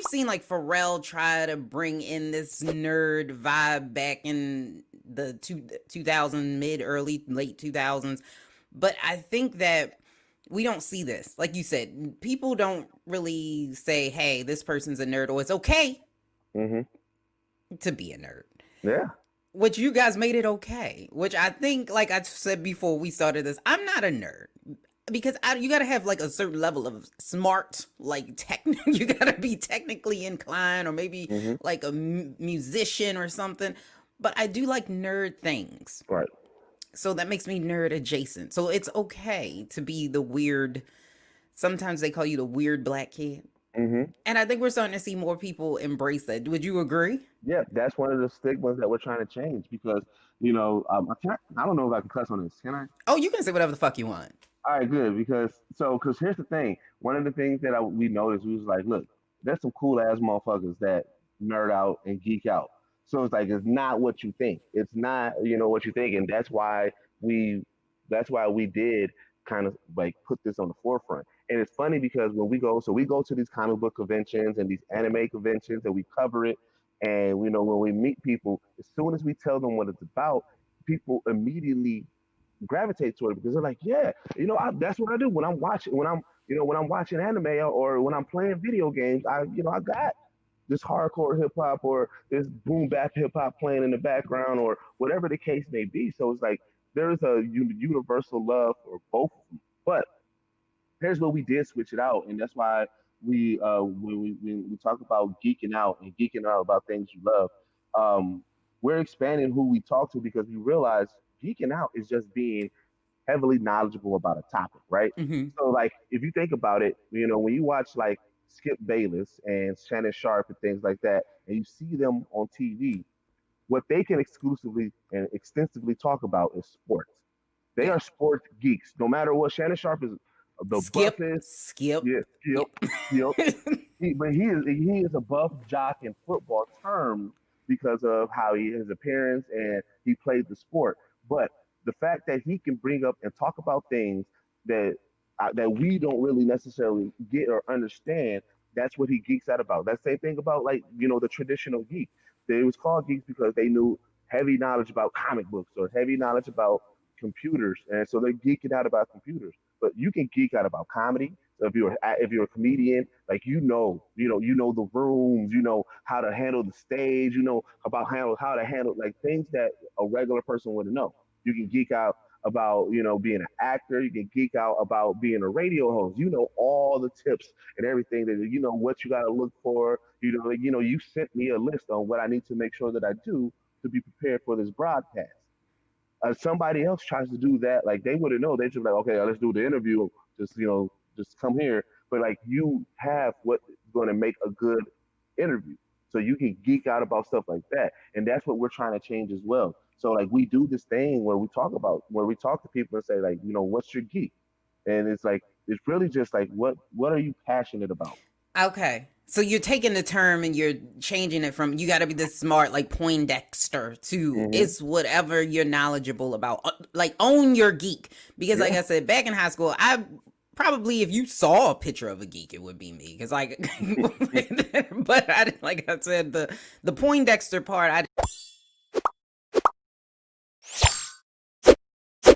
we've seen like Pharrell try to bring in this nerd vibe back in the 2000 mid early late 2000s, but I think that we don't see this. Like you said, people don't really say, "Hey, this person's a nerd," or "It's okay Hmm. to be a nerd." Yeah. Which you guys made it okay. Which I think, like I said before we started this, I'm not a nerd because you gotta have like a certain level of smart, like you gotta be technically inclined, or maybe Hmm. like a musician or something. But I do like nerd things, Right. so that makes me nerd adjacent. So it's okay to be the weird. Sometimes they call you the weird black kid, Hmm. and I think we're starting to see more people embrace that. Would you agree? Yeah, that's one of the stigmas that we're trying to change because I don't know if I can cuss on this. Can I? Oh, you can say whatever the fuck you want. All right, good. Because here's the thing. One of the things that we noticed, we was like, look, there's some cool ass motherfuckers that nerd out and geek out. So it's like it's not what you think. It's not what you think, and we that's why we did kind of like put this on the forefront. And it's funny because we go to these comic book conventions and these anime conventions, and we cover it. And when we meet people, as soon as we tell them what it's about, people immediately gravitate toward it because they're like, yeah, that's what I do when I'm watching when I'm watching anime or when I'm playing video games. I got this hardcore hip hop or this boom bap hip hop playing in the background or whatever the case may be. So it's like there's a universal love for both of them. But here's where we did switch it out, and that's why when we talk about geeking out and geeking out about things you love, um, we're expanding who we talk to because we realize geeking out is just being heavily knowledgeable about a topic, right? Mm-hmm. So like if you think about it, when you watch like Skip Bayless and Shannon Sharp and things like that, and you see them on TV, what they can exclusively and extensively talk about is sports. They Yeah. are sports geeks. No matter what, Shannon Sharp is the Skip, buffest. skip. Yeah, yep, Yep. yep. But he is a buff jock in football terms because of how his appearance and he played the sport. But the fact that he can bring up and talk about things that that we don't really necessarily get or understand, that's what he geeks out about. That same thing about like the traditional geek. They was called geeks because they knew heavy knowledge about comic books or heavy knowledge about computers, and so they're geeking out about computers. But you can geek out about comedy. So if you're a comedian, like you know the rooms, you know how to handle the stage, you know about how to handle like things that a regular person wouldn't know. You can geek out about being an actor. You can geek out about being a radio host. You know all the tips and everything that what you got to look for. You sent me a list on what I need to make sure that I do to be prepared for this broadcast. Somebody else tries to do that, like they wouldn't know. They just like, okay, let's do the interview. Just come here. But like you have what is going to make a good interview, so you can geek out about stuff like that, and that's what we're trying to change as well. So like we do this thing where we talk to people and say like, what's your geek, and it's like it's really just like what are you passionate about? Okay. So you're taking the term and you're changing it from you got to be this smart like Poindexter to Hmm. it's whatever you're knowledgeable about. Like own your geek because like Yeah. I said back in high school, I probably if you saw a picture of a geek it would be me cuz like but I like I said the Poindexter part I